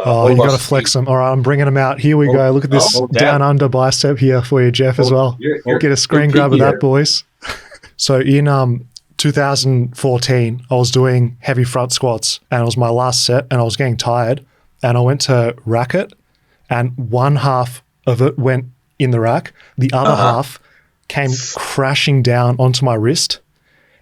Oh, What you got to muscles do you- flex them. All right, I'm bringing them out. Here we go. Look at this damn. down under bicep here for you, Jeff, as well. Get a screen grab of that, boys. So in 2014, I was doing heavy front squats, and it was my last set, and I was getting tired, and I went to rack it, and one half of it went in the rack, the other half came crashing down onto my wrist,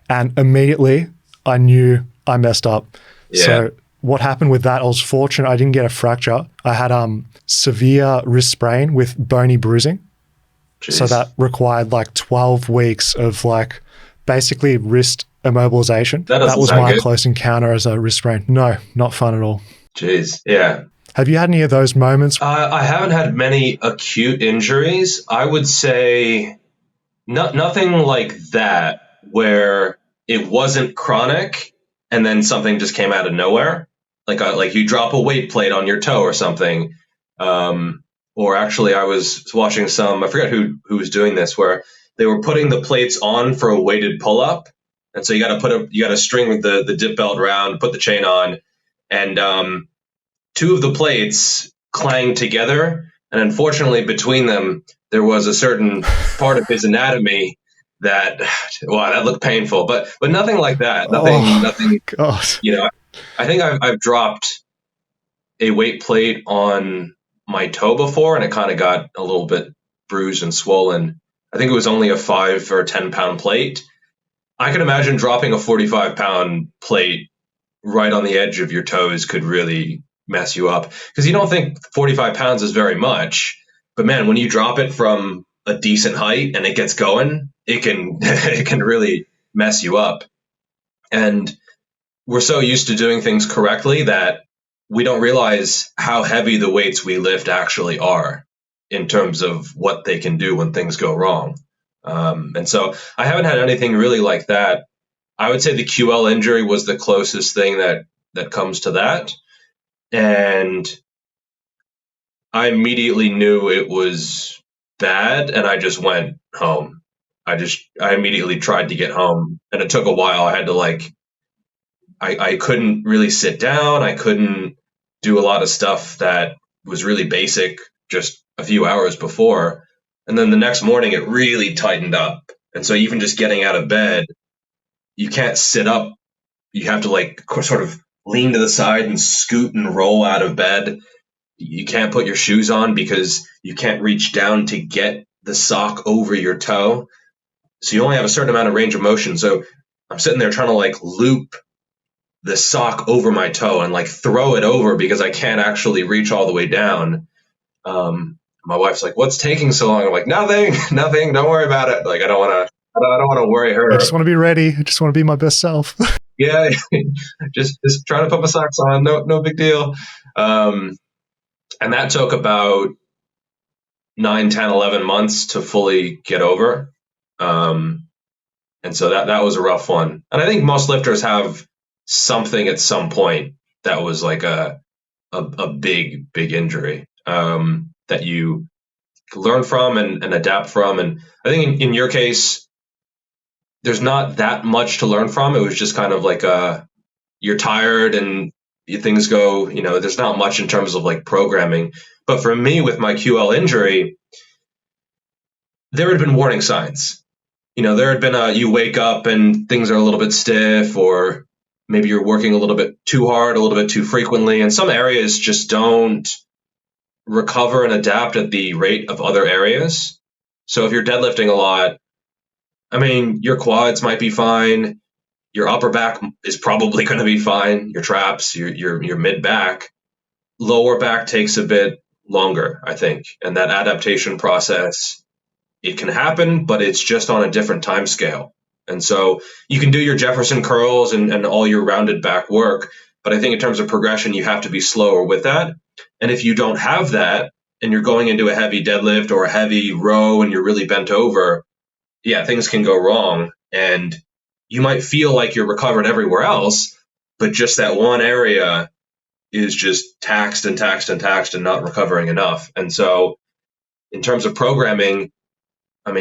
and immediately I knew I messed up. Yeah. So what happened with that, I was fortunate I didn't get a fracture. I had severe wrist sprain with bony bruising. Jeez. So that required like 12 weeks of like basically wrist immobilization. That was my close encounter as a wrist sprain. No, not fun at all. Jeez. Yeah. Have you had any of those moments? I haven't had many acute injuries. I would say nothing like that where it wasn't chronic and then something just came out of nowhere. Like you drop a weight plate on your toe or something. Or actually, I was watching I forget who was doing this, where they were putting the plates on for a weighted pull up. And so you got to string the dip belt around, put the chain on, and two of the plates clanged together. And unfortunately, between them, there was a certain part of his anatomy that looked painful, but nothing like that. Nothing. God. You know, I think I've dropped a weight plate on my toe before, and it kind of got a little bit bruised and swollen. I think it was only a 5 or 10 pound plate. I can imagine dropping a 45-pound plate right on the edge of your toes could really mess you up, because you don't think 45 pounds is very much, but man, when you drop it from a decent height and it gets going, it can it can really mess you up. And we're so used to doing things correctly that we don't realize how heavy the weights we lift actually are in terms of what they can do when things go wrong. And so I haven't had anything really like that. I would say the QL injury was the closest thing that comes to that. And I immediately knew it was bad, and I just went home. I immediately tried to get home, and it took a while. I had to I couldn't really sit down. I couldn't do a lot of stuff that was really basic just a few hours before. And then the next morning it really tightened up. And so even just getting out of bed, you can't sit up. You have to sort of lean to the side and scoot and roll out of bed. You can't put your shoes on because you can't reach down to get the sock over your toe. So you only have a certain amount of range of motion. So I'm sitting there trying to loop the sock over my toe and throw it over because I can't actually reach all the way down. My wife's like, "What's taking so long?" I'm like, "Nothing. Don't worry about it." I don't want to worry her. I just want to be ready. I just want to be my best self. Yeah, just trying to put my socks on. No big deal. And that took about 9, 10, 11 months to fully get over. And so that was a rough one. And I think most lifters have something at some point that was like a big injury that you learn from and adapt from. And I think in your case, there's not that much to learn from. It was just kind of you're tired and things go, there's not much in terms of programming. But for me, with my QL injury, there had been warning signs. There had been you wake up and things are a little bit stiff, or maybe you're working a little bit too hard, a little bit too frequently. And some areas just don't recover and adapt at the rate of other areas. So if you're deadlifting a lot, your quads might be fine. Your upper back is probably going to be fine. Your traps, your mid back. Lower back takes a bit longer, I think. And that adaptation process, it can happen, but it's just on a different time scale. And so you can do your Jefferson curls and all your rounded back work, but I think in terms of progression, you have to be slower with that. And if you don't have that and you're going into a heavy deadlift or a heavy row and you're really bent over, yeah, things can go wrong. And you might feel like you're recovered everywhere else, but just that one area is just taxed and not recovering enough. And so in terms of programming,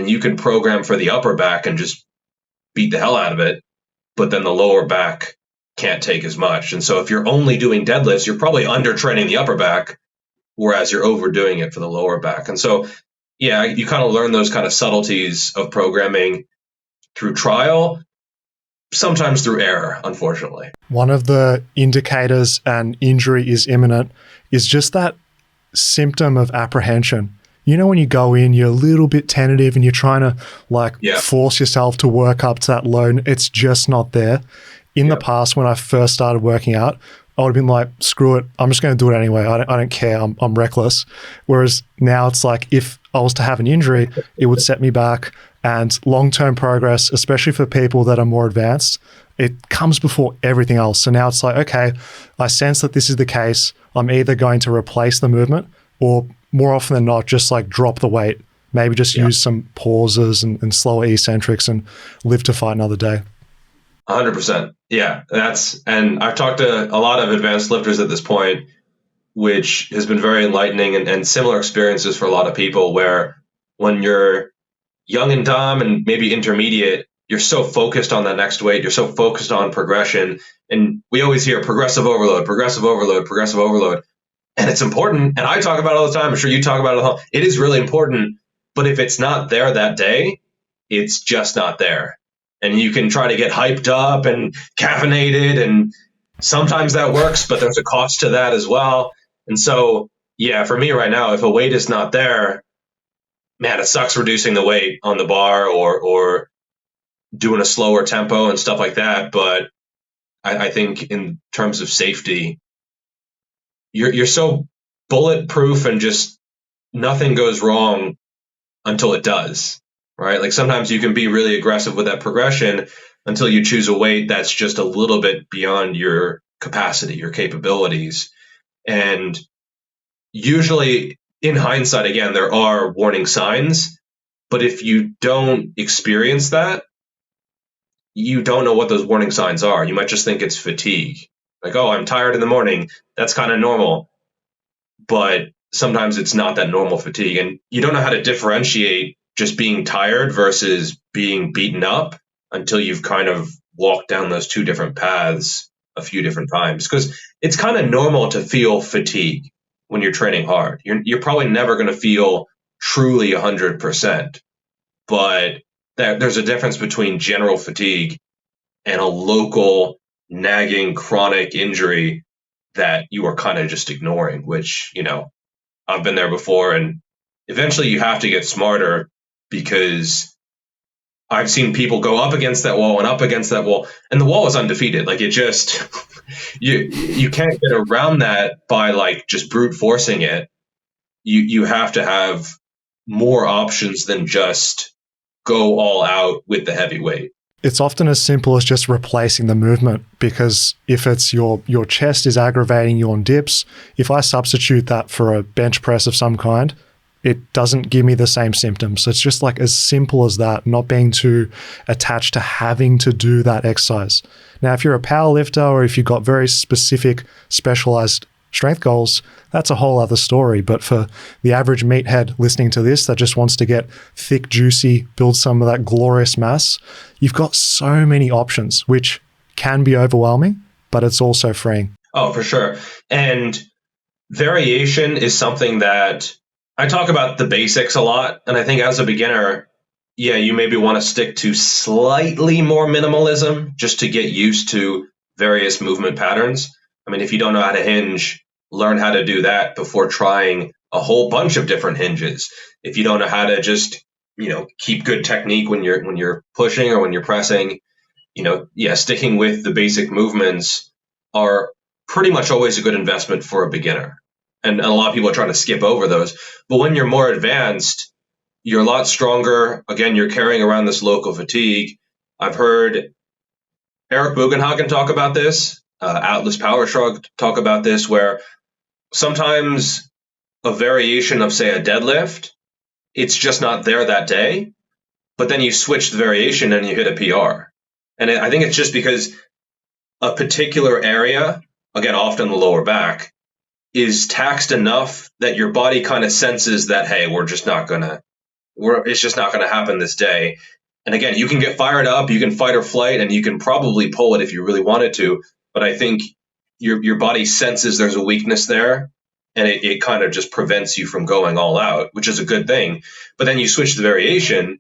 you can program for the upper back and just beat the hell out of it, but then the lower back can't take as much. And so if you're only doing deadlifts, you're probably under training the upper back, whereas you're overdoing it for the lower back. And so, yeah, you kind of learn those kind of subtleties of programming through trial, sometimes through error, unfortunately. One of the indicators an injury is imminent is just that symptom of apprehension. You know, when you go in, you're a little bit tentative and you're trying to force yourself to work up to that load. It's just not there. In the past, when I first started working out, I would have been like, screw it, I'm just going to do it anyway. I don't care. I'm reckless. Whereas now it's like, if I was to have an injury, it would set me back. And long-term progress, especially for people that are more advanced, it comes before everything else. So now it's like, okay, I sense that this is the case. I'm either going to replace the movement or more often than not, just like drop the weight, maybe just use some pauses and slower eccentrics and live to fight another day. 100%. Yeah, and I've talked to a lot of advanced lifters at this point, which has been very enlightening and similar experiences for a lot of people where when you're young and dumb and maybe intermediate, you're so focused on that next weight, you're so focused on progression. And we always hear progressive overload, progressive overload, progressive overload. And it's important. And I talk about it all the time. I'm sure you talk about it all. It is really important. But if it's not there that day, it's just not there. And you can try to get hyped up and caffeinated, and sometimes that works, but there's a cost to that as well. And so, yeah, for me right now, if a weight is not there, man, it sucks reducing the weight on the bar or doing a slower tempo and stuff like that. But I think in terms of safety, you're so bulletproof and just nothing goes wrong until it does, right? Like sometimes you can be really aggressive with that progression until you choose a weight that's just a little bit beyond your capacity, your capabilities. And usually in hindsight, again, there are warning signs, but if you don't experience that, you don't know what those warning signs are. You might just think it's fatigue. Like, oh, I'm tired in the morning. That's kind of normal. But sometimes it's not that normal fatigue. And you don't know how to differentiate just being tired versus being beaten up until you've kind of walked down those two different paths a few different times. Because it's kind of normal to feel fatigue when you're training hard. You're probably never going to feel truly 100%. But there's a difference between general fatigue and a local nagging chronic injury that you are kind of just ignoring, which, you know, I've been there before. And eventually you have to get smarter, because I've seen people go up against that wall and up against that wall, and the wall is undefeated. Like it just, you can't get around that by like just brute forcing it. You have to have more options than just go all out with the heavy weight. It's often as simple as just replacing the movement, because if it's your chest is aggravating you on dips, if I substitute that for a bench press of some kind, it doesn't give me the same symptoms. So it's just like as simple as that, not being too attached to having to do that exercise. Now, if you're a power lifter or if you've got very specific specialized strength goals, that's a whole other story. But for the average meathead listening to this that just wants to get thick, juicy, build some of that glorious mass, you've got so many options, which can be overwhelming, but it's also freeing. Oh, for sure. And variation is something that I talk about the basics a lot. And I think as a beginner, yeah, you maybe want to stick to slightly more minimalism just to get used to various movement patterns. I mean, if you don't know how to hinge, learn how to do that before trying a whole bunch of different hinges. If you don't know how to just, keep good technique when you're pushing or when you're pressing, sticking with the basic movements are pretty much always a good investment for a beginner. And a lot of people are trying to skip over those. But when you're more advanced, you're a lot stronger. Again, you're carrying around this local fatigue. I've heard Eric Bugenhagen talk about this. Atlas Power Shrug talk about this, where sometimes a variation of, say, a deadlift, it's just not there that day, but then you switch the variation and you hit a PR. And I think it's just because a particular area, again, often the lower back, is taxed enough that your body kind of senses that, hey, it's just not going to happen this day. And again, you can get fired up, you can fight or flight, and you can probably pull it if you really wanted to. but I think your body senses there's a weakness there, and it kind of just prevents you from going all out, which is a good thing. But then you switch the variation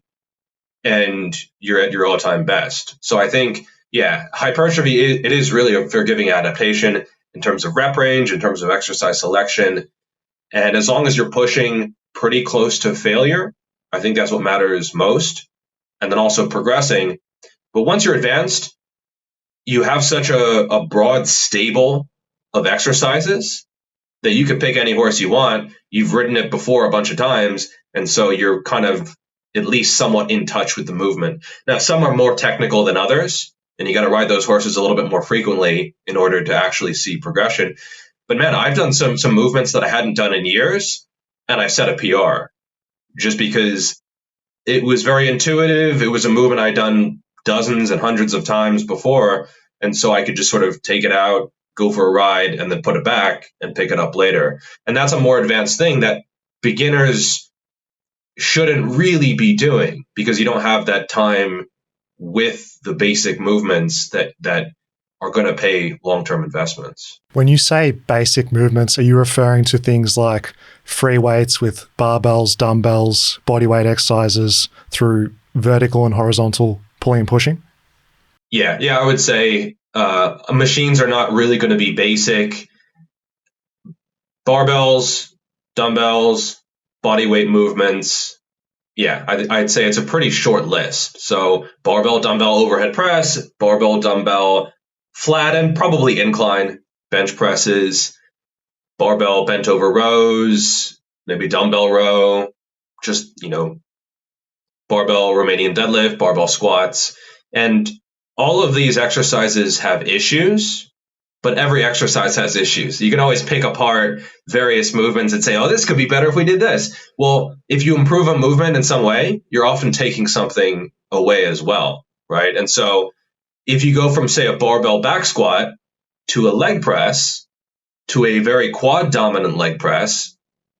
and you're at your all-time best. So I think, yeah, hypertrophy, it is really a forgiving adaptation in terms of rep range, in terms of exercise selection. And as long as you're pushing pretty close to failure, I think that's what matters most. And then also progressing. But once you're advanced, you have such a broad stable of exercises that you could pick any horse you want. You've ridden it before a bunch of times, and so you're kind of at least somewhat in touch with the movement. Now, some are more technical than others, and you got to ride those horses a little bit more frequently in order to actually see progression. But man, I've done some movements that I hadn't done in years, and I set a PR just because it was very intuitive. It was a movement I'd done dozens and hundreds of times before, and so I could just sort of take it out, go for a ride, and then put it back and pick it up later. And that's a more advanced thing that beginners shouldn't really be doing because you don't have that time with the basic movements that are going to pay long-term investments. When you say basic movements, are you referring to things like free weights with barbells, dumbbells, bodyweight exercises through vertical and horizontal pulling and pushing? Yeah, I would say machines are not really going to be basic. Barbells, dumbbells, bodyweight movements. Yeah, I'd say it's a pretty short list. So barbell, dumbbell, overhead press, barbell, dumbbell, flat and probably incline bench presses, barbell bent over rows, maybe dumbbell row, just, barbell Romanian deadlift, barbell squats. And all of these exercises have issues, but every exercise has issues. You can always pick apart various movements and say, oh, this could be better if we did this. Well, if you improve a movement in some way, you're often taking something away as well, right? And so if you go from, say, a barbell back squat to a leg press to a very quad dominant leg press,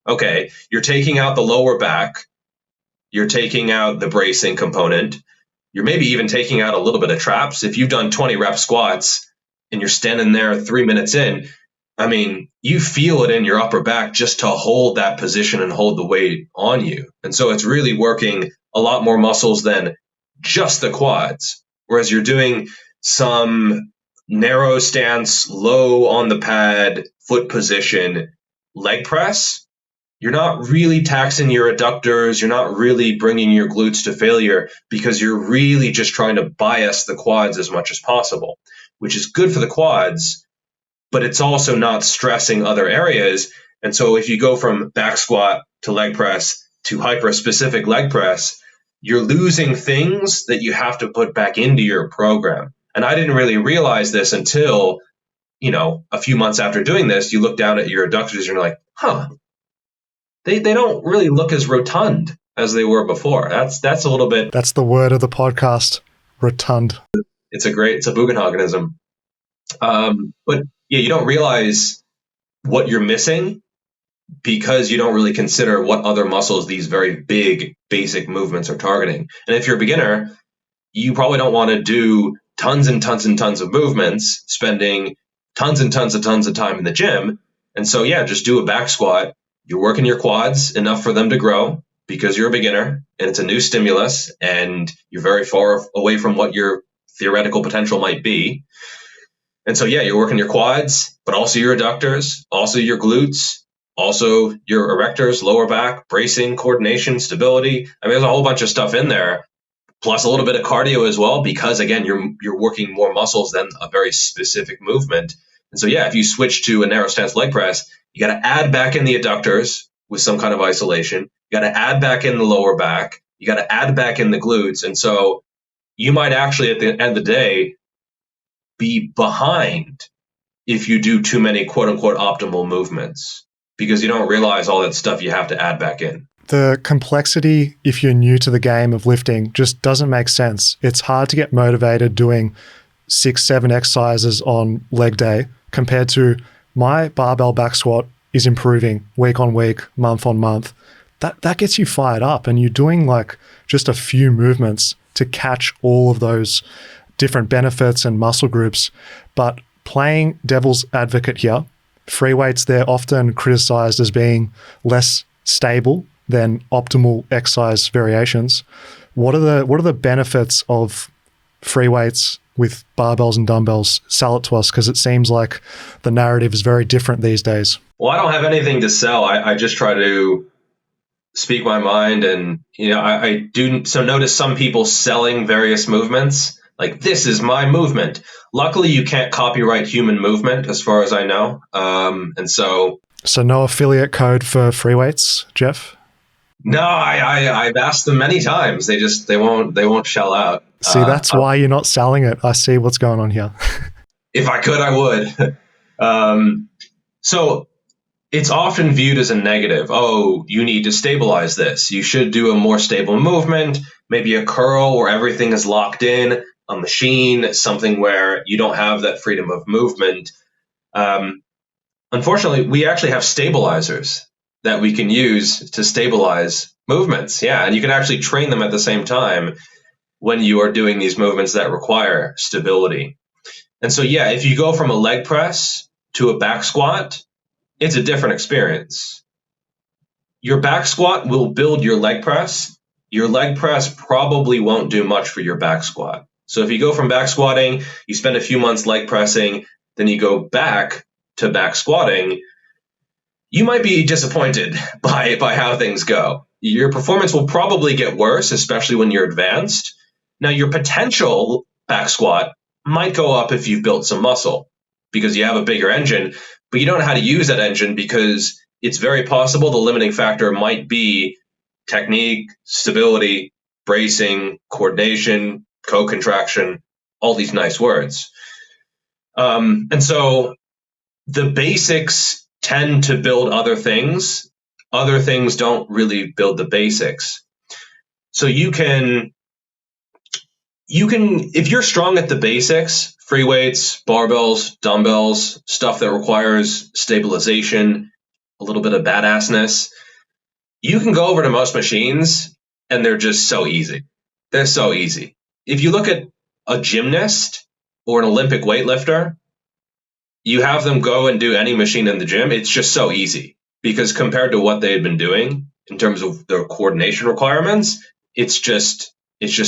okay, you're taking out the lower back, you're taking out the bracing component, you're maybe even taking out a little bit of traps. If you've done 20 rep squats and you're standing there 3 minutes in, I mean, you feel it in your upper back just to hold that position and hold the weight on you. And so it's really working a lot more muscles than just the quads. Whereas you're doing some narrow stance, low on the pad, foot position, leg press, you're not really taxing your adductors. You're not really bringing your glutes to failure because you're really just trying to bias the quads as much as possible, which is good for the quads, but it's also not stressing other areas. And so if you go from back squat to leg press to hyper-specific leg press, you're losing things that you have to put back into your program. And I didn't really realize this until, a few months after doing this. You look down at your adductors and you're like, they don't really look as rotund as they were before. That's a little bit. That's the word of the podcast, rotund. It's a Bugenhagenism. But yeah, you don't realize what you're missing because you don't really consider what other muscles these very big basic movements are targeting. And if you're a beginner, you probably don't want to do tons and tons and tons of movements, spending tons and tons of time in the gym. And so, yeah, just do a back squat. You're working your quads enough for them to grow because you're a beginner and it's a new stimulus and you're very far away from what your theoretical potential might be. And so, yeah, you're working your quads, but also your adductors, also your glutes, also your erectors, lower back, bracing, coordination, stability. I mean, there's a whole bunch of stuff in there, plus a little bit of cardio as well, because again, you're working more muscles than a very specific movement. And so, yeah, if you switch to a narrow stance leg press, you got to add back in the adductors with some kind of isolation. You got to add back in the lower back. You got to add back in the glutes. And so you might actually, at the end of the day, be behind if you do too many quote unquote optimal movements because you don't realize all that stuff you have to add back in. The complexity, if you're new to the game of lifting, just doesn't make sense. It's hard to get motivated doing 6-7 exercises on leg day compared to my barbell back squat is improving week on week, month on month. That gets you fired up and you're doing like just a few movements to catch all of those different benefits and muscle groups. But playing devil's advocate here, free weights, they're often criticized as being less stable than optimal exercise variations. What are the benefits of free weights with barbells and dumbbells? Sell it to us, because it seems like the narrative is very different these days. Well, I don't have anything to sell. I just try to speak my mind, and I do so notice some people selling various movements, like this is my movement. Luckily, you can't copyright human movement, as far as I know, and so no affiliate code for free weights, Jeff? No, I've asked them many times. They won't shell out. See, that's why you're not selling it. I see what's going on here. If I could, I would. So it's often viewed as a negative. Oh, you need to stabilize this. You should do a more stable movement, maybe a curl where everything is locked in, a machine, something where you don't have that freedom of movement. Unfortunately, we actually have stabilizers that we can use to stabilize movements. Yeah, and you can actually train them at the same time when you are doing these movements that require stability. And so, yeah, if you go from a leg press to a back squat, it's a different experience. Your back squat will build your leg press. Your leg press probably won't do much for your back squat. So if you go from back squatting, you spend a few months leg pressing, then you go back to back squatting, you might be disappointed by how things go. Your performance will probably get worse, especially when you're advanced. Now, your potential back squat might go up if you've built some muscle because you have a bigger engine, but you don't know how to use that engine because it's very possible the limiting factor might be technique, stability, bracing, coordination, co-contraction, all these nice words. And so the basics tend to build other things. Other things don't really build the basics. So you can, if you're strong at the basics, free weights, barbells, dumbbells, stuff that requires stabilization, a little bit of badassness, you can go over to most machines and they're just so easy. They're so easy. If you look at a gymnast or an Olympic weightlifter, you have them go and do any machine in the gym, it's just so easy because compared to what they had been doing in terms of their coordination requirements, it's just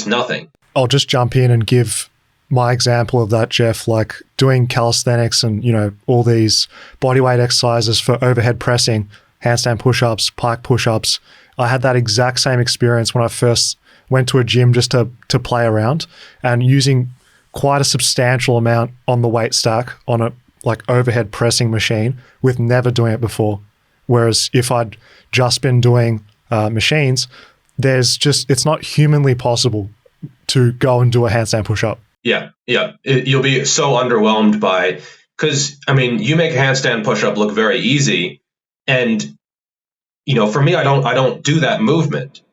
nothing. I'll just jump in and give my example of that, Jeff, like doing calisthenics and, all these bodyweight exercises for overhead pressing, handstand push-ups, pike push-ups. I had that exact same experience when I first went to a gym just to play around and using quite a substantial amount on the weight stack on a like overhead pressing machine with never doing it before. Whereas if I'd just been doing machines, it's not humanly possible to go and do a handstand push-up. Yeah. You'll be so underwhelmed because you make a handstand push-up look very easy, and for me, I don't do that movement,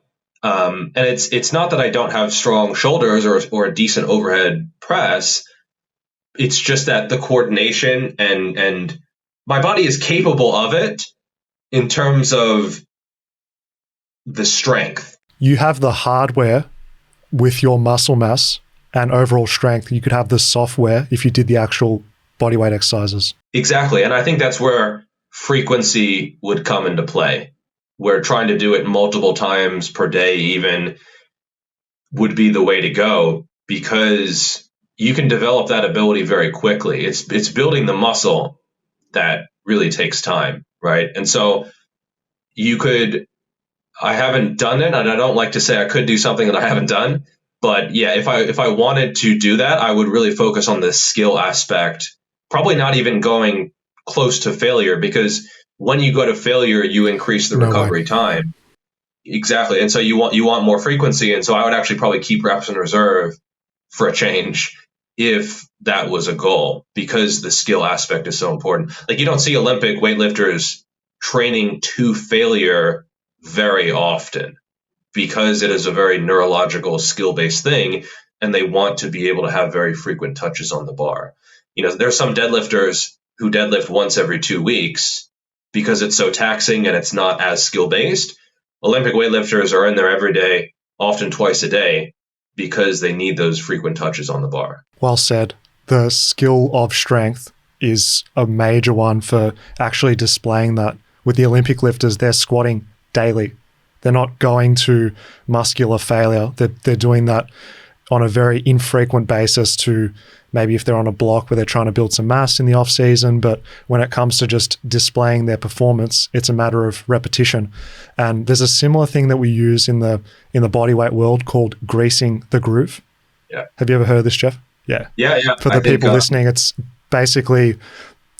and it's not that I don't have strong shoulders or a decent overhead press. It's just that the coordination and my body is capable of it in terms of the strength. You have the hardware with your muscle mass and overall strength. You could have the software if you did the actual bodyweight exercises. Exactly. And I think that's where frequency would come into play, where trying to do it multiple times per day even would be the way to go, because you can develop that ability very quickly. It's building the muscle that really takes time, right? And so I haven't done it, and I don't like to say I could do something that I haven't done, but yeah, if I wanted to do that, I would really focus on the skill aspect, probably not even going close to failure, because when you go to failure, you increase the recovery time. Exactly. And so you want more frequency. And so I would actually probably keep reps in reserve for a change if that was a goal, because the skill aspect is so important. Like, you don't see Olympic weightlifters training to failure very often because it is a very neurological skill-based thing, and they want to be able to have very frequent touches on the bar. There's some deadlifters who deadlift once every 2 weeks because it's so taxing and it's not as skill-based. Olympic weightlifters are in there every day, often twice a day, because they need those frequent touches on the bar. Well said. The skill of strength is a major one for actually displaying that. With the Olympic lifters, they're squatting daily. They're not going to muscular failure. They're doing that on a very infrequent basis to maybe if they're on a block where they're trying to build some mass in the off season. But when it comes to just displaying their performance, it's a matter of repetition. And there's a similar thing that we use in the bodyweight world called greasing the groove. Yeah. Have you ever heard of this, Jeff? Yeah. Yeah. For the people listening, it's basically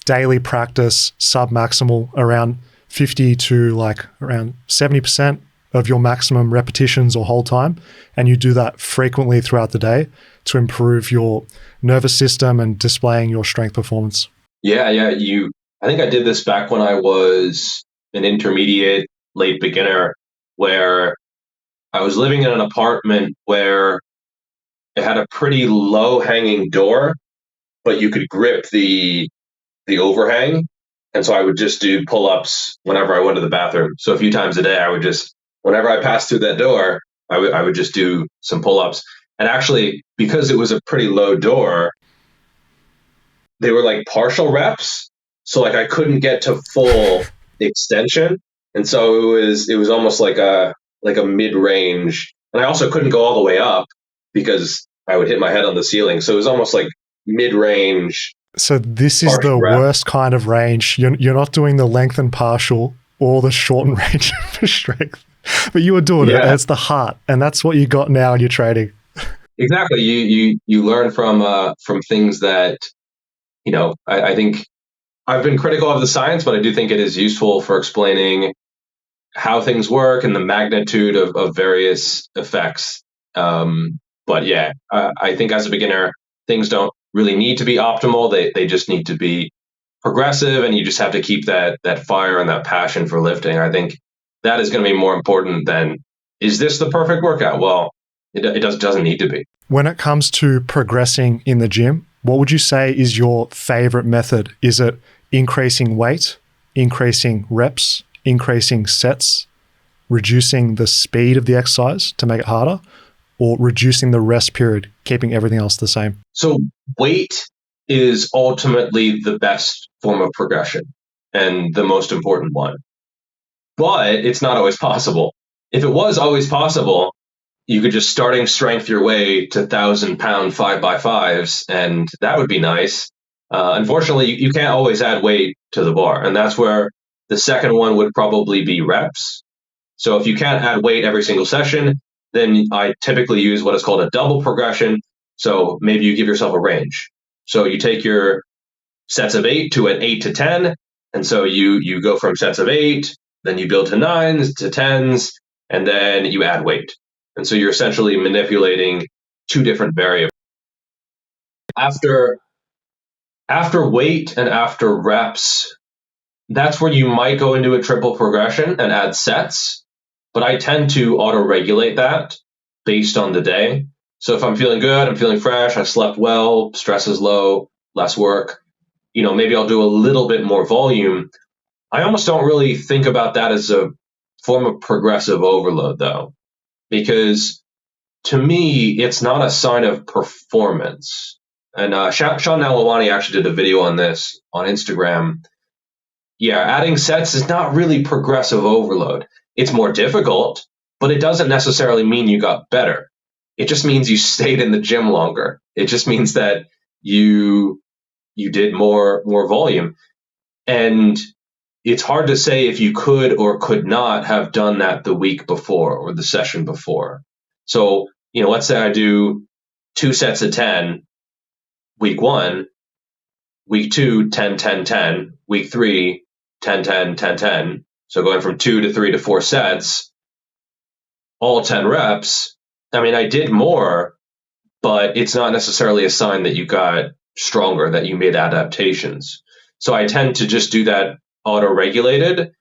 daily practice, sub-maximal, around 50 to like around 70% of your maximum repetitions or hold time. And you do that frequently throughout the day to improve your nervous system and displaying your strength performance. Yeah. I think I did this back when I was an intermediate, late beginner, where I was living in an apartment where it had a pretty low hanging door, but you could grip the overhang. And so I would just do pull-ups whenever I went to the bathroom. So a few times a day, I would just, whenever I passed through that door, I would just do some pull-ups. And actually, because it was a pretty low door, they were like partial reps. So like I couldn't get to full extension. And so it was almost like a mid-range. And I also couldn't go all the way up because I would hit my head on the ceiling. So it was almost like mid-range. So this is the worst kind of range. You're not doing the length and partial or the shortened range for strength, but you were doing it. That's the heart, and that's what you got now in your training. Exactly. You learn from things that, I think I've been critical of the science, but I do think it is useful for explaining how things work and the magnitude of various effects. But yeah, I think as a beginner, things don't really need to be optimal. They just need to be progressive, and you just have to keep that fire and that passion for lifting. I think that is going to be more important than, is this the perfect workout? Well, it doesn't need to be. When it comes to progressing in the gym, what would you say is your favorite method? Is it increasing weight, increasing reps, increasing sets, reducing the speed of the exercise to make it harder, or reducing the rest period, keeping everything else the same? So weight is ultimately the best form of progression and the most important one. But it's not always possible. If it was always possible, you could just starting strength your way to 1,000-pound 5x5s, and that would be nice. Unfortunately, you can't always add weight to the bar. And that's where the second one would probably be reps. So if you can't add weight every single session, then I typically use what is called a double progression. So maybe you give yourself a range. So you take your sets of 8 to an 8 to 10. And so you go from sets of 8, then you build to 9s to 10s, and then you add weight. And so you're essentially manipulating two different variables. After weight and after reps, that's where you might go into a triple progression and add sets. But I tend to auto-regulate that based on the day. So if I'm feeling good, I'm feeling fresh, I slept well, stress is low, less work, maybe I'll do a little bit more volume. I almost don't really think about that as a form of progressive overload, though, because to me, it's not a sign of performance. And Sean Nalawani actually did a video on this on Instagram. Yeah, adding sets is not really progressive overload. It's more difficult, but it doesn't necessarily mean you got better. It just means you stayed in the gym longer. It just means that you did more volume. And it's hard to say if you could or could not have done that the week before or the session before. So, let's say I do 2 sets of 10, week 1, week 2, 10, 10, 10, week 3, 10, 10, 10, 10. So going from 2 to 3 to 4 sets, all 10 reps. I mean, I did more, but it's not necessarily a sign that you got stronger, that you made adaptations. So I tend to just do that auto-regulated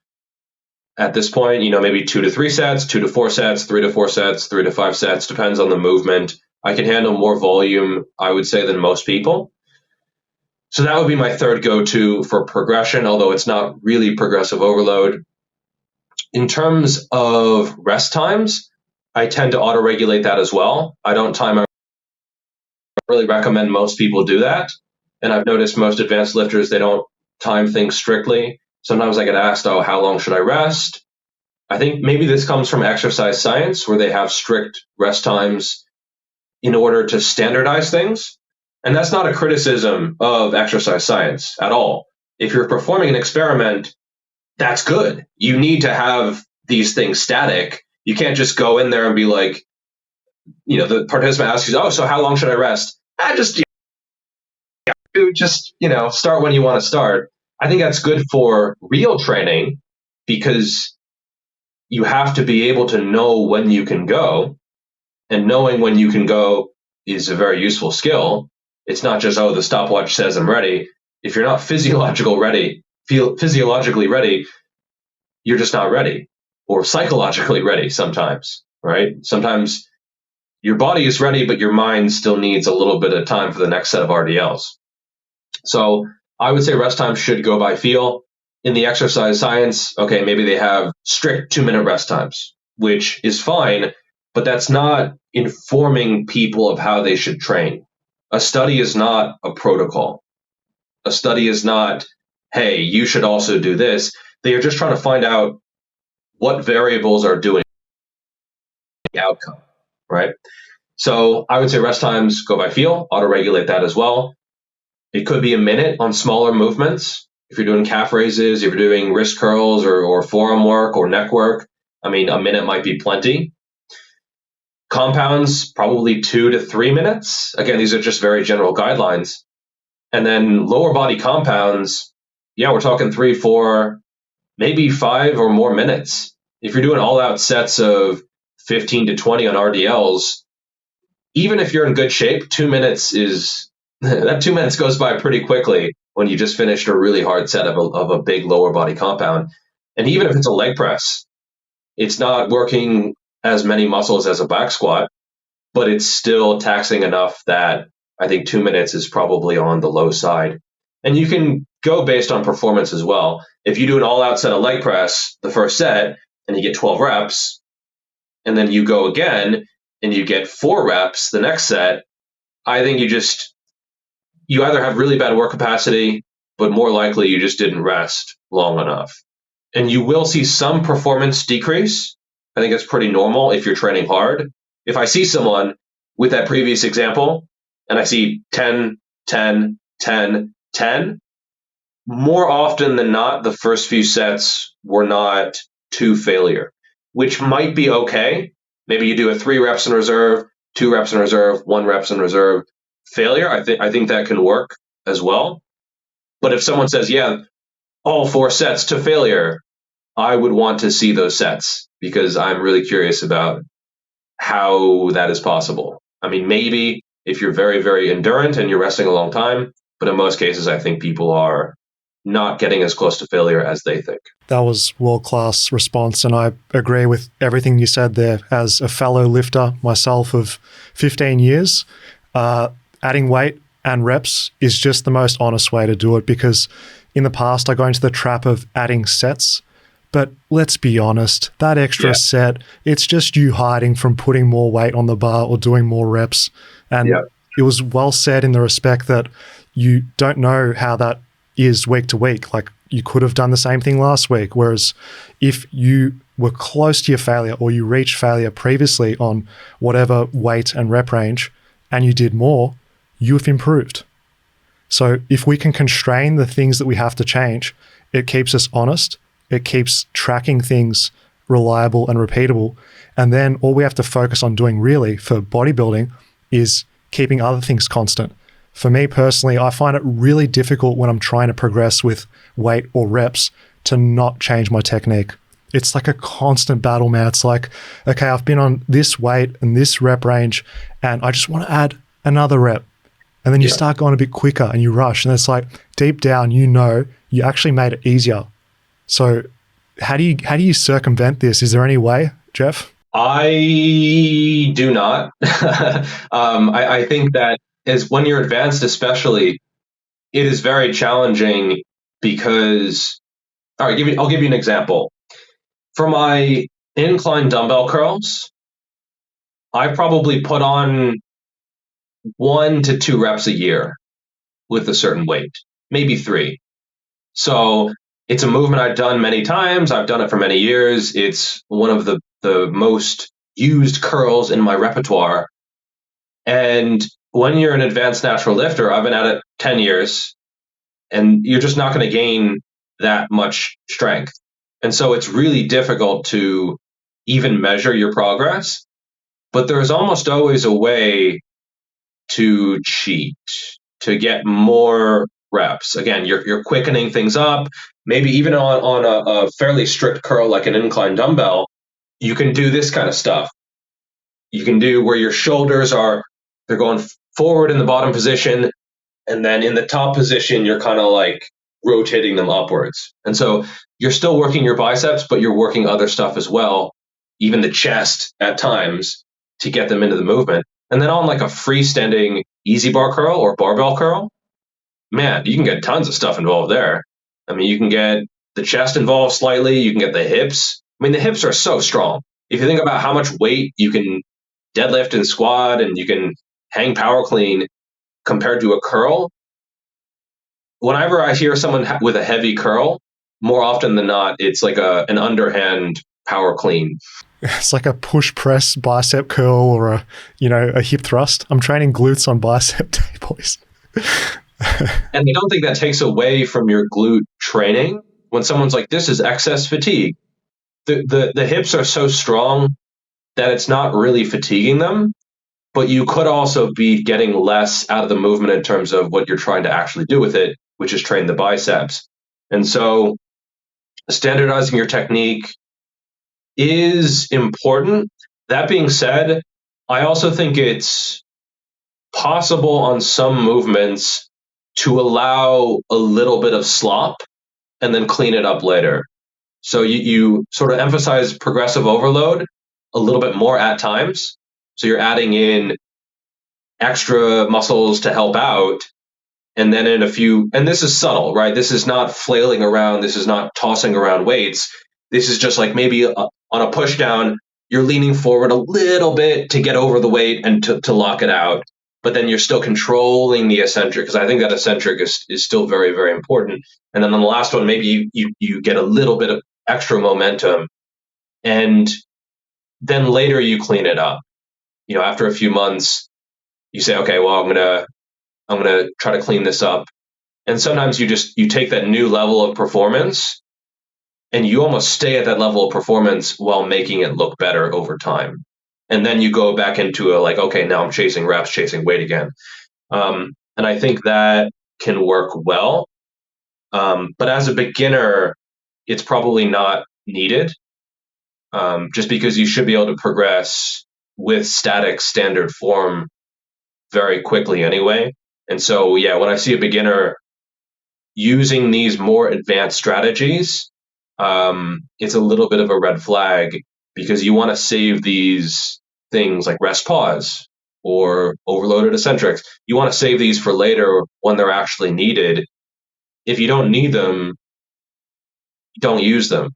at this point, maybe 2 to 3 sets, 2 to 4 sets, 3 to 4 sets, 3 to 5 sets, depends on the movement. I can handle more volume, I would say, than most people. So that would be my third go-to for progression, although it's not really progressive overload. In terms of rest times, I tend to auto-regulate that as well. I don't time. I really recommend most people do that. And I've noticed most advanced lifters, they don't time things strictly. Sometimes I get asked, oh, how long should I rest? I think maybe this comes from exercise science where they have strict rest times in order to standardize things. And that's not a criticism of exercise science at all. If you're performing an experiment, that's good. You need to have these things static. You can't just go in there and be like, the participant asks you, oh, so how long should I rest? Just start when you want to start. I think that's good for real training because you have to be able to know when you can go, and knowing when you can go is a very useful skill. It's not just, oh, the stopwatch says I'm ready. If you're not physiologically ready, you're just not ready, or psychologically ready sometimes, right? Sometimes your body is ready, but your mind still needs a little bit of time for the next set of RDLs. So I would say rest time should go by feel. In the exercise science, okay, maybe they have strict 2-minute rest times, which is fine, but that's not informing people of how they should train. A study is not a protocol. A study is not, hey, you should also do this. They are just trying to find out what variables are doing the outcome, right? So I would say rest times go by feel, auto-regulate that as well. It could be a minute on smaller movements. If you're doing calf raises, if you're doing wrist curls or forearm work or neck work, a minute might be plenty. Compounds, probably 2 to 3 minutes. Again, these are just very general guidelines. And then lower body compounds, we're talking 3, 4, maybe 5 or more minutes. If you're doing all out sets of 15 to 20 on RDLs, even if you're in good shape, 2 minutes is that 2 minutes goes by pretty quickly when you just finished a really hard set of a big lower body compound. And even if it's a leg press, it's not working as many muscles as a back squat, but it's still taxing enough that I think 2 minutes is probably on the low side. And you can go based on performance as well. If you do an all-out set of leg press the first set and you get 12 reps, and then you go again and you get 4 reps the next set, I think you either have really bad work capacity, but more likely you just didn't rest long enough. And you will see some performance decrease. I think it's pretty normal if you're training hard. If I see someone with that previous example and I see 10, 10, 10, 10, more often than not, the first few sets were not to failure, which might be okay. Maybe you do a 3 reps in reserve, 2 reps in reserve, 1 reps in reserve. Failure, I think that can work as well. But if someone says, all 4 sets to failure, I would want to see those sets because I'm really curious about how that is possible. Maybe if you're very, very endurant and you're resting a long time, but in most cases, I think people are not getting as close to failure as they think. That was world-class response, and I agree with everything you said there. As a fellow lifter myself of 15 years, adding weight and reps is just the most honest way to do it, because in the past I got into the trap of adding sets, but let's be honest, that extra set, it's just you hiding from putting more weight on the bar or doing more reps. And it was well said in the respect that you don't know how that is week to week. Like, you could have done the same thing last week, whereas if you were close to your failure or you reached failure previously on whatever weight and rep range and you did more, you have improved. So if we can constrain the things that we have to change, it keeps us honest, it keeps tracking things reliable and repeatable, and then all we have to focus on doing really for bodybuilding is keeping other things constant. For me personally, I find it really difficult when I'm trying to progress with weight or reps to not change my technique. It's like a constant battle, man. It's like, okay, I've been on this weight and this rep range, and I just want to add another rep. And then you start going a bit quicker and you rush. And it's like, deep down, you actually made it easier. So how do you circumvent this? Is there any way, Jeff? I do not. I think that is when you're advanced, especially, it is very challenging because, all right, I'll give you an example. For my incline dumbbell curls, I probably put on 1 to 2 reps a year. with a certain weight, maybe 3. So it's a movement I've done many times. I've done it for many years. It's one of the most used curls in my repertoire. And when you're an advanced natural lifter, I've been at it 10 years, and you're just not going to gain that much strength. And so it's really difficult to even measure your progress. But there's almost always a way to cheat, to get more reps. Again, you're quickening things up. Maybe even on a fairly strict curl like an incline dumbbell, you can do this kind of stuff. You can do where your shoulders they're going forward in the bottom position, and then in the top position, you're kind of like rotating them upwards. And so you're still working your biceps, but you're working other stuff as well, even the chest at times, to get them into the movement. And then on like a freestanding easy bar curl or barbell curl, man, you can get tons of stuff involved there. I mean, you can get the chest involved slightly, you can get the hips. I mean, the hips are so strong. If you think about how much weight you can deadlift and squat and you can hang power clean compared to a curl, whenever I hear someone with a heavy curl, more often than not, it's like an underhand power clean. It's like a push press bicep curl or a hip thrust. I'm training glutes on bicep day, boys. And I don't think that takes away from your glute training. When someone's like, this is excess fatigue, the hips are so strong that it's not really fatiguing them, but you could also be getting less out of the movement in terms of what you're trying to actually do with it, which is train the biceps. And so standardizing your technique is important. That being said, I also think it's possible on some movements to allow a little bit of slop and then clean it up later. So you sort of emphasize progressive overload a little bit more at times. So you're adding in extra muscles to help out. And then and this is subtle, right? This is not flailing around. This is not tossing around weights. This is just like maybe on a push down, you're leaning forward a little bit to get over the weight and to lock it out. But then you're still controlling the eccentric, because I think that eccentric is still very, very important. And then on the last one, maybe you get a little bit of extra momentum, and then later you clean it up. After a few months, you say, okay, well, I'm gonna try to clean this up. And sometimes you take that new level of performance and you almost stay at that level of performance while making it look better over time. And then you go back into okay, now I'm chasing reps, chasing weight again. And I think that can work well. But as a beginner, it's probably not needed, just because you should be able to progress with static standard form very quickly anyway. And so, yeah, when I see a beginner using these more advanced strategies, it's a little bit of a red flag, because you want to save these things like rest pause or overloaded eccentrics. You want to save these for later when they're actually needed. If you don't need them, don't use them.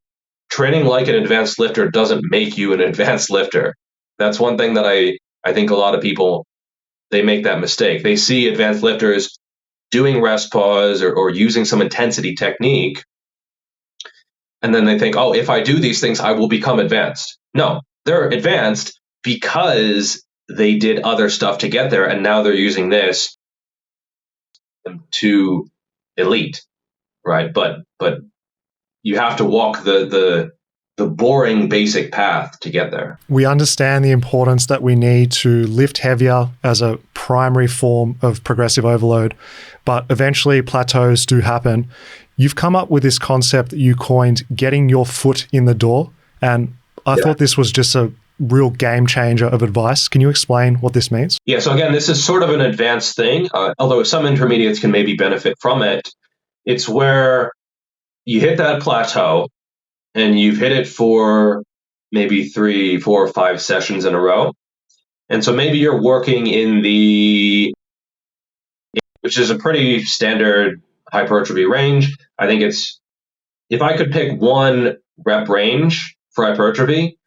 Training like an advanced lifter doesn't make you an advanced lifter. That's one thing that I think a lot of people, they make that mistake. They see advanced lifters doing rest pause or using some intensity technique, and then they think, oh, if I do these things, I will become advanced. No, they're advanced because they did other stuff to get there, and now they're using this to elite, right? But you have to walk the boring basic path to get there. We understand the importance that we need to lift heavier as a primary form of progressive overload, but eventually plateaus do happen. You've come up with this concept that you coined getting your foot in the door, and I thought this was just a real game changer of advice. Can you explain what this means? Yeah, so again, this is sort of an advanced thing, although some intermediates can maybe benefit from it. It's where you hit that plateau and you've hit it for maybe 3, 4, or 5 sessions in a row. And so maybe you're working which is a pretty standard hypertrophy range. I think if I could pick one rep range for hypertrophy,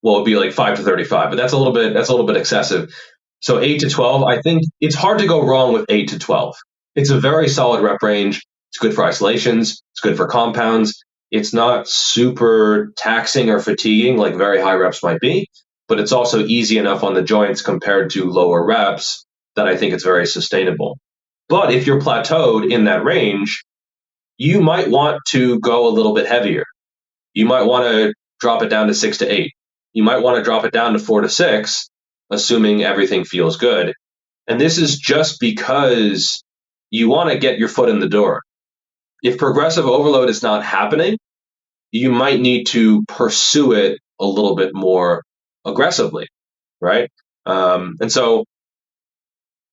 well, it'd be like 5 to 35, but that's a little bit excessive. So 8 to 12, I think it's hard to go wrong with 8 to 12. It's a very solid rep range. It's good for isolations. It's good for compounds. It's not super taxing or fatiguing like very high reps might be, but it's also easy enough on the joints compared to lower reps that I think it's very sustainable. But if you're plateaued in that range, you might want to go a little bit heavier. You might want to drop it down to 6 to 8. You might want to drop it down to 4 to 6, assuming everything feels good. And this is just because you want to get your foot in the door. If progressive overload is not happening, you might need to pursue it a little bit more aggressively, right? And so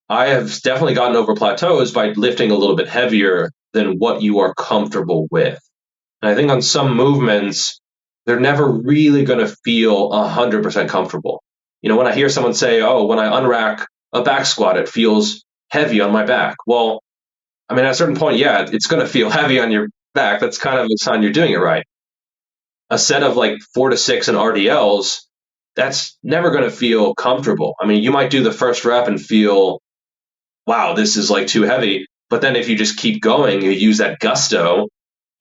I have definitely gotten over plateaus by lifting a little bit heavier than what you are comfortable with. And I think on some movements, they're never really going to feel 100% comfortable. When I hear someone say, oh, when I unrack a back squat, it feels heavy on my back. Well, I mean, at a certain point, yeah, it's going to feel heavy on your back. That's kind of a sign you're doing it right. A set of like 4 to 6 in RDLs, that's never going to feel comfortable. I mean, you might do the first rep and feel, wow, this is like too heavy. But then if you just keep going, you use that gusto,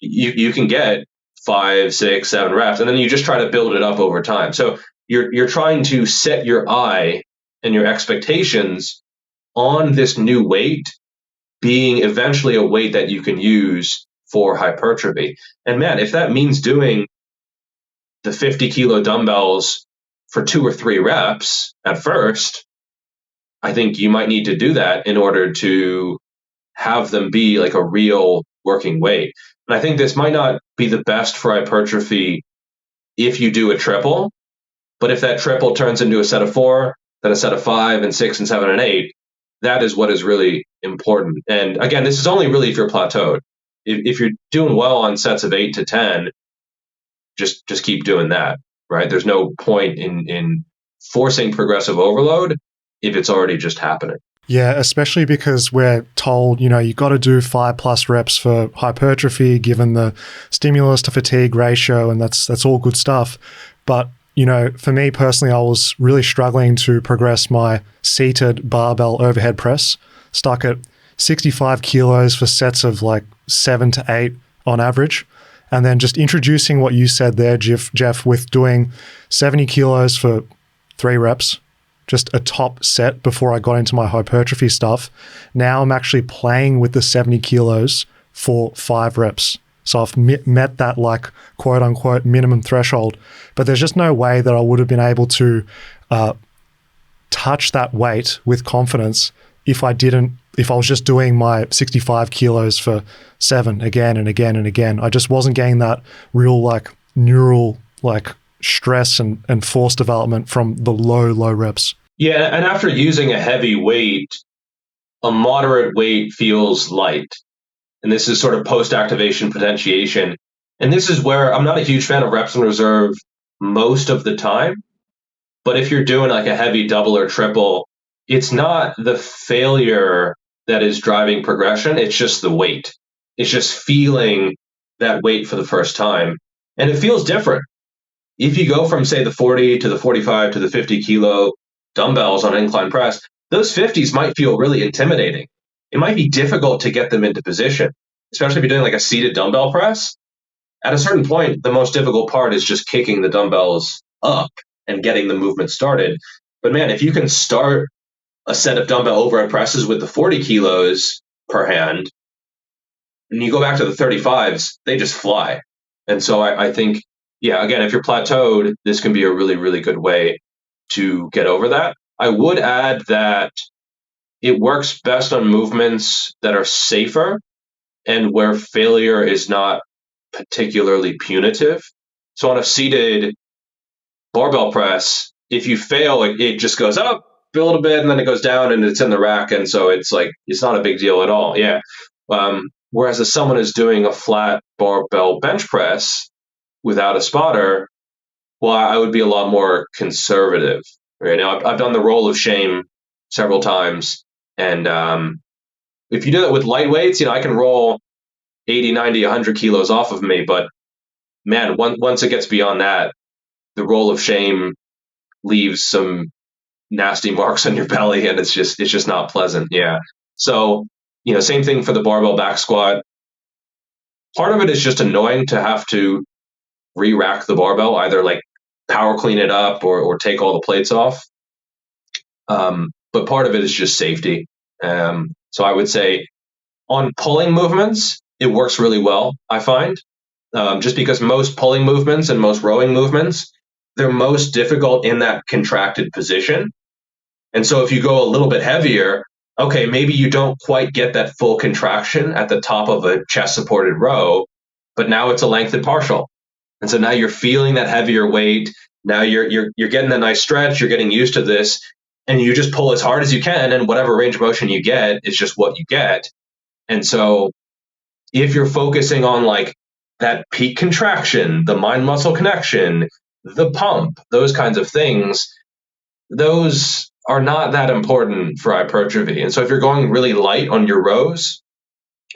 you can get 5, 6, 7 reps, and then you just try to build it up over time. So you're trying to set your eye and your expectations on this new weight being eventually a weight that you can use for hypertrophy. And man, if that means doing the 50 kilo dumbbells for 2 or 3 reps at first, I think you might need to do that in order to have them be like a real working weight. And I think this might not be the best for hypertrophy if you do a triple, but if that triple turns into a set of 4, then a set of 5 and 6 and 7 and 8, that is what is really important. And again, this is only really if you're plateaued. If you're doing well on sets of 8 to 10, just keep doing that, right? There's no point in forcing progressive overload if it's already just happening. Yeah, especially because we're told, you got to do 5+ reps for hypertrophy given the stimulus to fatigue ratio, and that's all good stuff. But, for me personally, I was really struggling to progress my seated barbell overhead press, stuck at 65 kilos for sets of like 7 to 8 on average. And then just introducing what you said there, Jeff, with doing 70 kilos for 3 reps, just a top set before I got into my hypertrophy stuff. Now I'm actually playing with the 70 kilos for 5 reps. So I've met that like quote unquote minimum threshold, but there's just no way that I would have been able to touch that weight with confidence if I was just doing my 65 kilos for 7 again and again and again. I just wasn't getting that real like neural like stress and force development from the low reps. Yeah, and after using a heavy weight, a moderate weight feels light. And this is sort of post-activation potentiation. And this is where I'm not a huge fan of reps in reserve most of the time. But if you're doing like a heavy double or triple, it's not the failure that is driving progression. It's just the weight. It's just feeling that weight for the first time. And it feels different. If you go from, say, the 40 to the 45 to the 50 kilo dumbbells on incline press, those 50s might feel really intimidating. It might be difficult to get them into position, especially if you're doing like a seated dumbbell press. At a certain point, the most difficult part is just kicking the dumbbells up and getting the movement started. But man, if you can start a set of dumbbell overhead presses with the 40 kilos per hand, and you go back to the 35s, they just fly. And so I think, yeah, again, if you're plateaued, this can be a really, really good way to get over that. I would add that it works best on movements that are safer and where failure is not particularly punitive. So on a seated barbell press, if you fail, it just goes up a little bit and then it goes down and it's in the rack. And so it's like, it's not a big deal at all. Yeah. Whereas if someone is doing a flat barbell bench press without a spotter, well, I would be a lot more conservative. Right now, I've done the roll of shame several times. And if you do that with light weights, I can roll 80, 90, 100 kilos off of me. But man, once it gets beyond that, the roll of shame leaves some nasty marks on your belly, and it's just not pleasant. Yeah. So Same thing for the barbell back squat. Part of it is just annoying to have to re-rack the barbell, either like power clean it up or take all the plates off. But part of it is just safety. So I would say on pulling movements, it works really well, I find, just because most pulling movements and most rowing movements, they're most difficult in that contracted position. And so if you go a little bit heavier, okay, maybe you don't quite get that full contraction at the top of a chest supported row, but now it's a lengthened partial. And so now you're feeling that heavier weight. Now you're getting a nice stretch, you're getting used to this, and you just pull as hard as you can, and whatever range of motion you get is just what you get. And so if you're focusing on like that peak contraction, the mind muscle connection, the pump, those kinds of things, those are not that important for hypertrophy. And so if you're going really light on your rows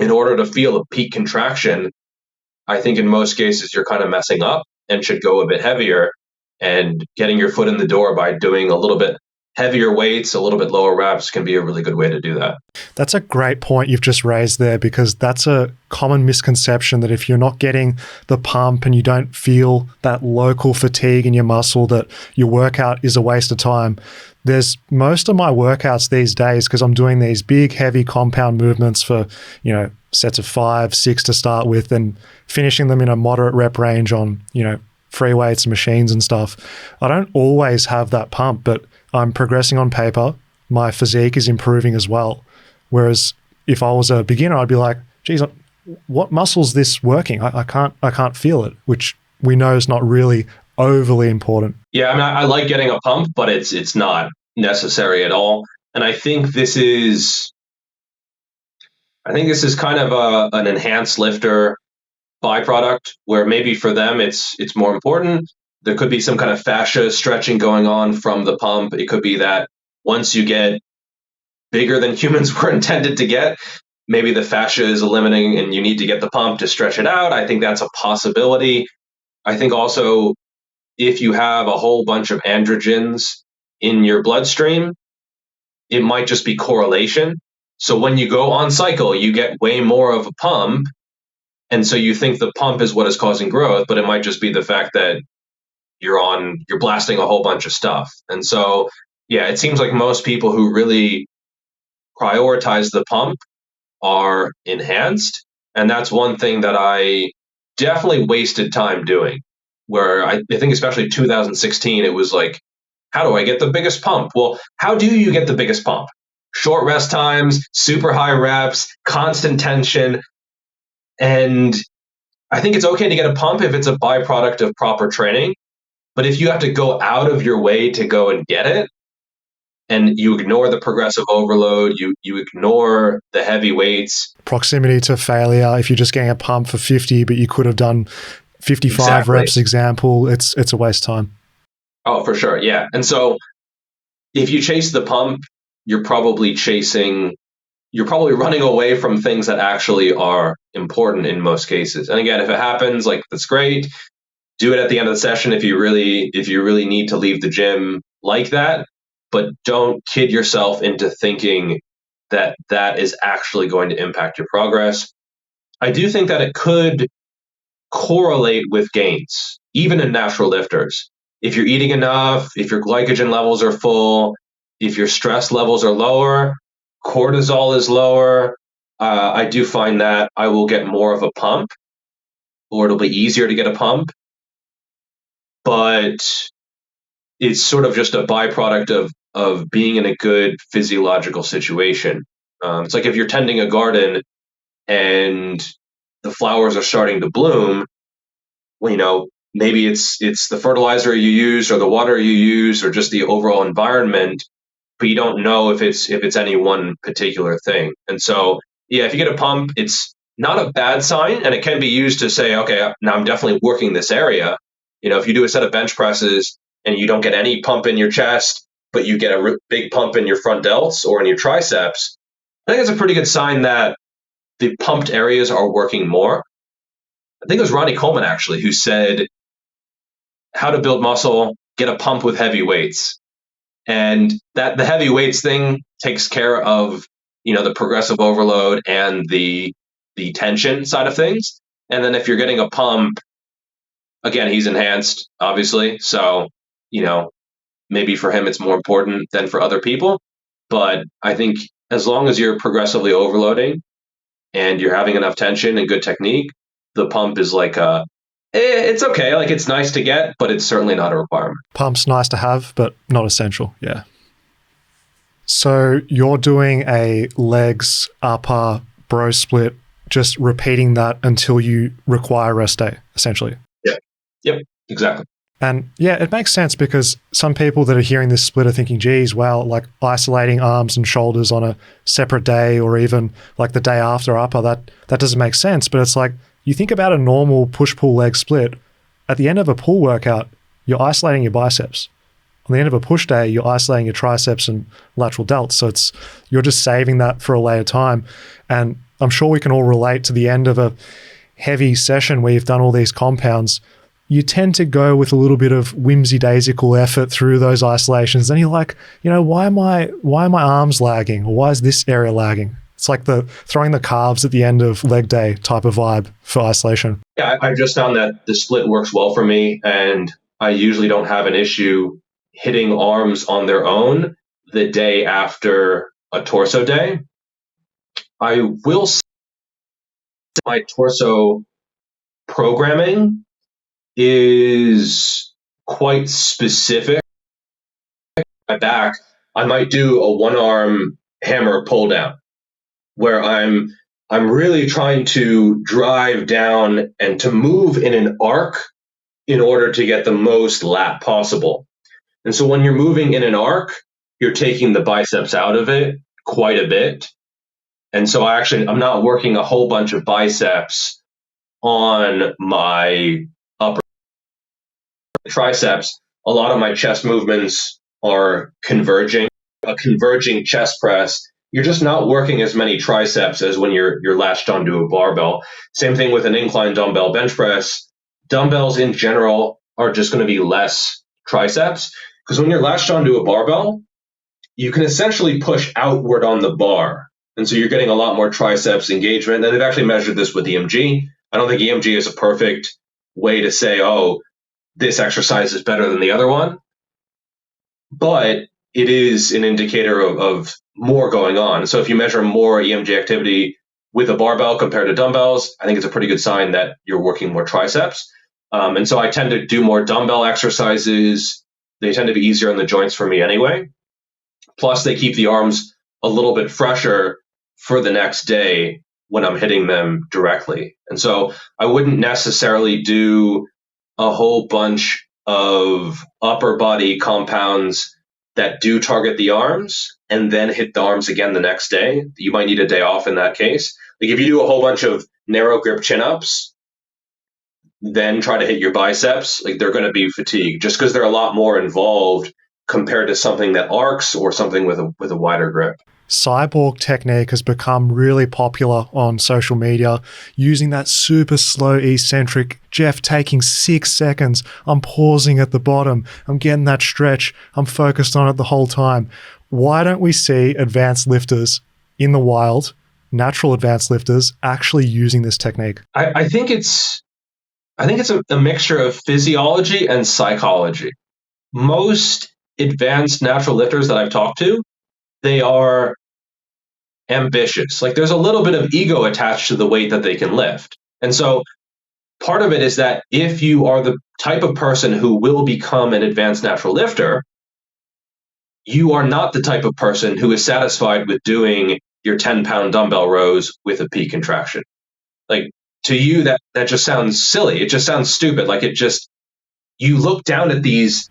in order to feel a peak contraction, I think in most cases you're kind of messing up and should go a bit heavier, and getting your foot in the door by doing a little bit heavier weights, a little bit lower reps can be a really good way to do that. That's a great point you've just raised there, because that's a common misconception that if you're not getting the pump and you don't feel that local fatigue in your muscle, that your workout is a waste of time. There's most of my workouts these days, because I'm doing these big, heavy compound movements for, sets of 5, 6 to start with, and finishing them in a moderate rep range on, free weights and machines and stuff. I don't always have that pump, but I'm progressing on paper. My physique is improving as well. Whereas if I was a beginner, I'd be like, geez, what muscle's this working? I can't feel it, which we know is not really overly important. Yeah, I mean, I like getting a pump, but it's not necessary at all. And I think this is kind of an enhanced lifter byproduct, where maybe for them it's more important. There could be some kind of fascia stretching going on from the pump. It could be that once you get bigger than humans were intended to get, maybe the fascia is limiting and you need to get the pump to stretch it out. I think that's a possibility. I think also if you have a whole bunch of androgens in your bloodstream, it might just be correlation. So when you go on cycle, you get way more of a pump. And so you think the pump is what is causing growth, but it might just be the fact that you're blasting a whole bunch of stuff. And so, yeah, it seems like most people who really prioritize the pump are enhanced. And that's one thing that I definitely wasted time doing, where I think especially 2016, it was like, how do I get the biggest pump? Well, how do you get the biggest pump? Short rest times, super high reps, constant tension. And I think it's okay to get a pump if it's a byproduct of proper training. But if you have to go out of your way to go and get it, and you ignore the progressive overload, you ignore the heavy weights. Proximity to failure. If you're just getting a pump for 50, but you could have done 55 Exactly. reps example, it's a waste of time. Oh, for sure. Yeah. And so if you chase the pump, you're probably running away from things that actually are important in most cases. And again, if it happens, like, that's great. Do it at the end of the session if you really need to leave the gym like that, but don't kid yourself into thinking that that is actually going to impact your progress. I do think that it could correlate with gains, even in natural lifters. If you're eating enough, if your glycogen levels are full, if your stress levels are lower, cortisol is lower, I do find that I will get more of a pump, or it'll be easier to get a pump. But it's sort of just a byproduct of being in a good physiological situation. It's like if you're tending a garden and the flowers are starting to bloom, well, maybe it's the fertilizer you use or the water you use or just the overall environment, but you don't know if it's any one particular thing. And so, yeah, if you get a pump, it's not a bad sign, and it can be used to say, okay, now I'm definitely working this area. If you do a set of bench presses and you don't get any pump in your chest, but you get a big pump in your front delts or in your triceps, I think it's a pretty good sign that the pumped areas are working more. I think it was Ronnie Coleman, actually, who said how to build muscle, get a pump with heavy weights. And that the heavy weights thing takes care of the progressive overload and the tension side of things. And then if you're getting a pump, again, he's enhanced, obviously. So, maybe for him it's more important than for other people. But I think as long as you're progressively overloading and you're having enough tension and good technique, the pump is like it's okay. Like, it's nice to get, but it's certainly not a requirement. Pump's nice to have, but not essential. Yeah. So you're doing a legs, upper, bro split, just repeating that until you require rest day, essentially. Yep, exactly. And yeah, it makes sense because some people that are hearing this split are thinking, geez, wow, like isolating arms and shoulders on a separate day or even like the day after upper, that doesn't make sense. But it's like, you think about a normal push-pull leg split, at the end of a pull workout, you're isolating your biceps. On the end of a push day, you're isolating your triceps and lateral delts. So you're just saving that for a later time. And I'm sure we can all relate to the end of a heavy session where you've done all these compounds. You tend to go with a little bit of whimsy-daisical effort through those isolations. And you're like, why am my arms lagging? Or why is this area lagging? It's like the throwing the calves at the end of leg day type of vibe for isolation. Yeah, I just found that the split works well for me, and I usually don't have an issue hitting arms on their own the day after a torso day. I will say my torso programming is quite specific. My back, I might do a one-arm hammer pull down where I'm really trying to drive down and to move in an arc in order to get the most lat possible. And so when you're moving in an arc, you're taking the biceps out of it quite a bit. And so I'm not working a whole bunch of biceps on my upper triceps. A lot of my chest movements are converging. A converging chest press, you're just not working as many triceps as when you're latched onto a barbell. Same thing with an incline dumbbell bench press. Dumbbells in general are just going to be less triceps because when you're latched onto a barbell, you can essentially push outward on the bar. And so you're getting a lot more triceps engagement. And they've actually measured this with EMG. I don't think EMG is a perfect way to say, oh, this exercise is better than the other one. But it is an indicator of more going on. So if you measure more EMG activity with a barbell compared to dumbbells, I think it's a pretty good sign that you're working more triceps. And so I tend to do more dumbbell exercises. They tend to be easier on the joints for me anyway. Plus, they keep the arms a little bit fresher for the next day when I'm hitting them directly. And so I wouldn't necessarily do a whole bunch of upper body compounds that do target the arms and then hit the arms again the next day. You might need a day off in that case. Like if you do a whole bunch of narrow grip chin-ups, then try to hit your biceps, like they're going to be fatigued just because they're a lot more involved compared to something that arcs or something with a wider grip. Cyborg technique has become really popular on social media, using that super slow eccentric. Jeff taking 6 seconds. I'm pausing at the bottom. I'm getting that stretch. I'm focused on it the whole time. Why don't we see advanced lifters in the wild, natural advanced lifters, actually using this technique? I think it's a mixture of physiology and psychology. Most advanced natural lifters that I've talked to, they are ambitious. Like there's a little bit of ego attached to the weight that they can lift. And so part of it is that if you are the type of person who will become an advanced natural lifter, you are not the type of person who is satisfied with doing your 10-pound dumbbell rows with a peak contraction. Like to you, that just sounds silly. It just sounds stupid. Like you look down at these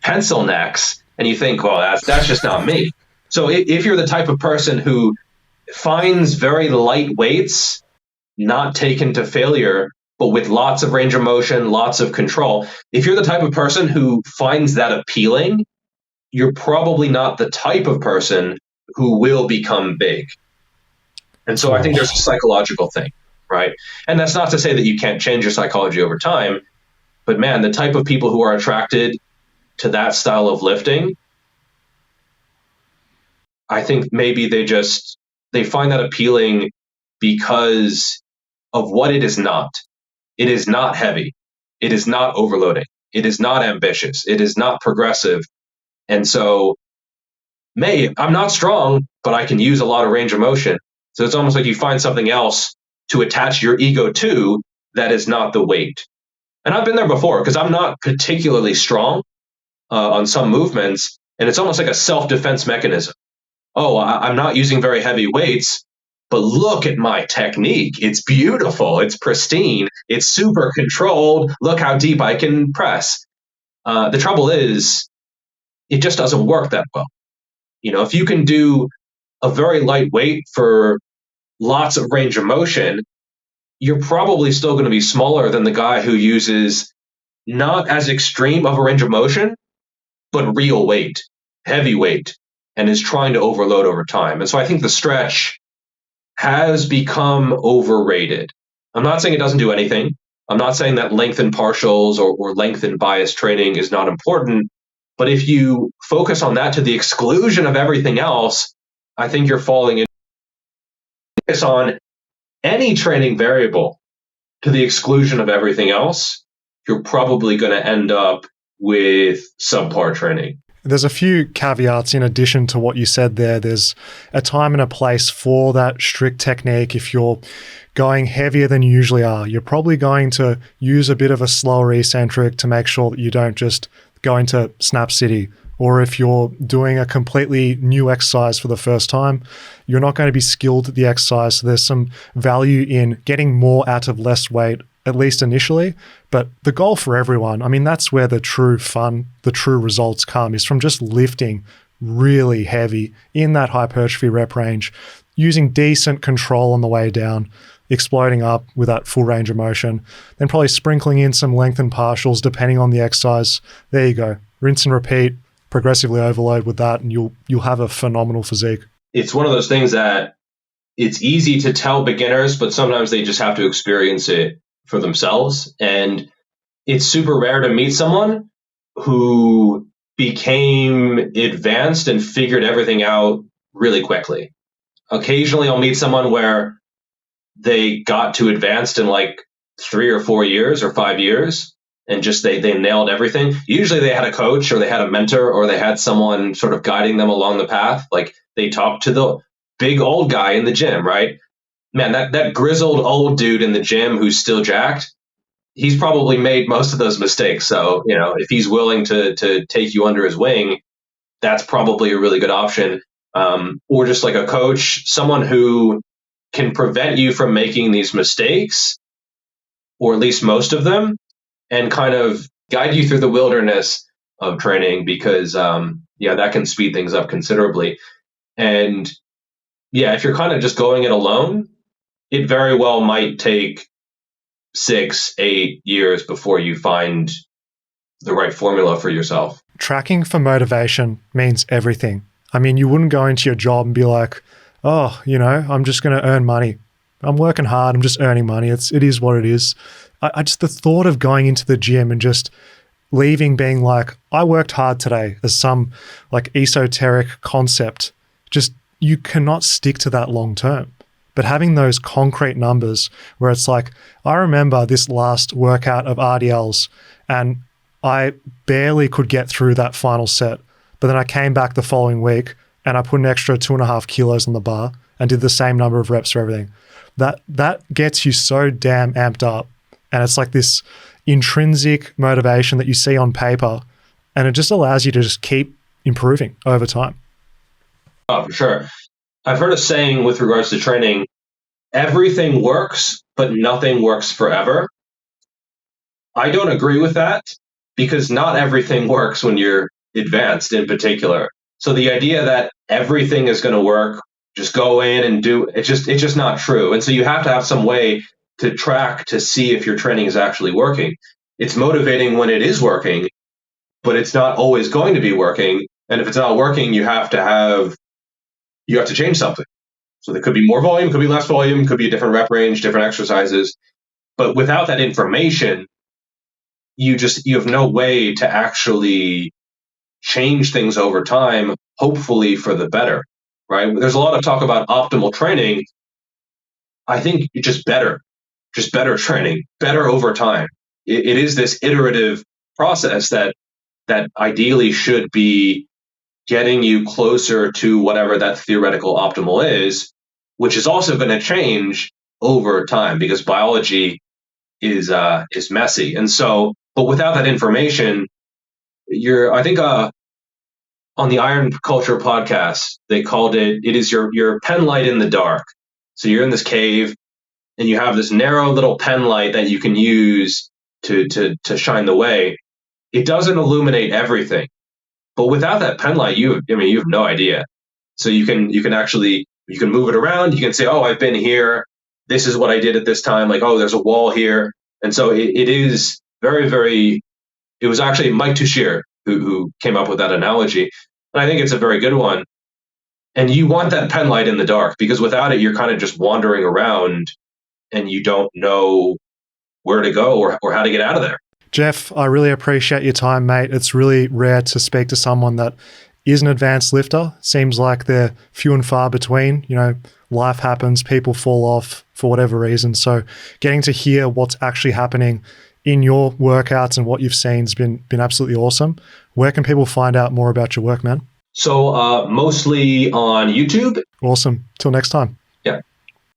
pencil necks and you think, well, that's just not me. So if you're the type of person who finds very light weights not taken to failure, but with lots of range of motion, lots of control, if you're the type of person who finds that appealing, you're probably not the type of person who will become big. And so I think there's a psychological thing, right? And that's not to say that you can't change your psychology over time, but man, the type of people who are attracted to that style of lifting, I think maybe they just they find that appealing because of what it is not. It is not heavy. It is not overloading. It is not ambitious. It is not progressive. And so, I'm not strong, but I can use a lot of range of motion. So it's almost like you find something else to attach your ego to that is not the weight. And I've been there before because I'm not particularly strong on some movements. And it's almost like a self-defense mechanism. I'm not using very heavy weights, but look at my technique. It's beautiful. It's pristine. It's super controlled. Look how deep I can press. The trouble is, it just doesn't work that well. If you can do a very light weight for lots of range of motion, you're probably still going to be smaller than the guy who uses not as extreme of a range of motion, but real weight, heavy weight, and is trying to overload over time. And so I think the stretch has become overrated. I'm not saying it doesn't do anything. I'm not saying that length and partials or length and bias training is not important. But if you focus on that to the exclusion of everything else, I think you're falling in. Focus on any training variable to the exclusion of everything else, you're probably going to end up with subpar training. There's a few caveats in addition to what you said there. There's a time and a place for that strict technique. If you're going heavier than you usually are, you're probably going to use a bit of a slower eccentric to make sure that you don't just go into Snap City. Or if you're doing a completely new exercise for the first time, you're not going to be skilled at the exercise. So there's some value in getting more out of less weight, at least initially. But the goal for everyone, I mean, that's where the true fun, the true results come, is from just lifting really heavy in that hypertrophy rep range, using decent control on the way down, exploding up with that full range of motion, then probably sprinkling in some length and partials depending on the exercise. There you go. Rinse and repeat. Progressively overload with that, and you'll have a phenomenal physique. It's one of those things that it's easy to tell beginners, but sometimes they just have to experience it for themselves. And it's super rare to meet someone who became advanced and figured everything out really quickly. Occasionally I'll meet someone where they got to advanced in like 3 or 4 years or 5 years. And just they nailed everything. Usually they had a coach or they had a mentor or they had someone sort of guiding them along the path. Like they talked to the big old guy in the gym, right? Man, that grizzled old dude in the gym who's still jacked, he's probably made most of those mistakes. So, if he's willing to take you under his wing, that's probably a really good option. Or just like a coach, someone who can prevent you from making these mistakes, or at least most of them, and kind of guide you through the wilderness of training, because that can speed things up considerably. And if you're kind of just going it alone, it very well might take 6-8 years before you find the right formula for yourself. Tracking for motivation means everything. I mean, you wouldn't go into your job and be like, I'm just going to earn money. I'm working hard. I'm just earning money. It is what it is. I just, the thought of going into the gym and just leaving being like, I worked hard today, as some like esoteric concept, just you cannot stick to that long term. But having those concrete numbers where it's like, I remember this last workout of RDLs and I barely could get through that final set. But then I came back the following week and I put an extra 2.5 kilos on the bar and did the same number of reps for everything. That gets you so damn amped up. And it's like this intrinsic motivation that you see on paper, and it just allows you to just keep improving over time. Oh, for sure. I've heard a saying with regards to training, everything works, but nothing works forever. I don't agree with that, because not everything works when you're advanced in particular. So the idea that everything is going to work, just go in and do, it's just not true. And so you have to have some way to track to see if your training is actually working. It's motivating when it is working, but it's not always going to be working. And if it's not working, you have to change something. So there could be more volume, could be less volume, could be a different rep range, different exercises. But without that information, you have no way to actually change things over time, hopefully for the better. right? There's a lot of talk about optimal training. I think just better training, better over time. It is this iterative process that ideally should be getting you closer to whatever that theoretical optimal is, which is also going to change over time because biology is messy. And so, but without that information, I think on the Iron Culture podcast, they called it is your pen light in the dark. So you're in this cave and you have this narrow little pen light that you can use to shine the way. It doesn't illuminate everything, but without that pen light, you have no idea. So you can move it around. You can say, oh, I've been here. This is what I did at this time. Like, oh, there's a wall here. And so it is very, very, it was actually Mike Tuchscherer who came up with that analogy. And I think it's a very good one. And you want that pen light in the dark because without it, you're kind of just wandering around and you don't know where to go or how to get out of there. Jeff, I really appreciate your time, mate. It's really rare to speak to someone that is an advanced lifter. Seems like they're few and far between. Life happens, people fall off for whatever reason. So getting to hear what's actually happening in your workouts and what you've seen has been absolutely awesome. Where can people find out more about your work, man? So mostly on YouTube. Awesome. Till next time.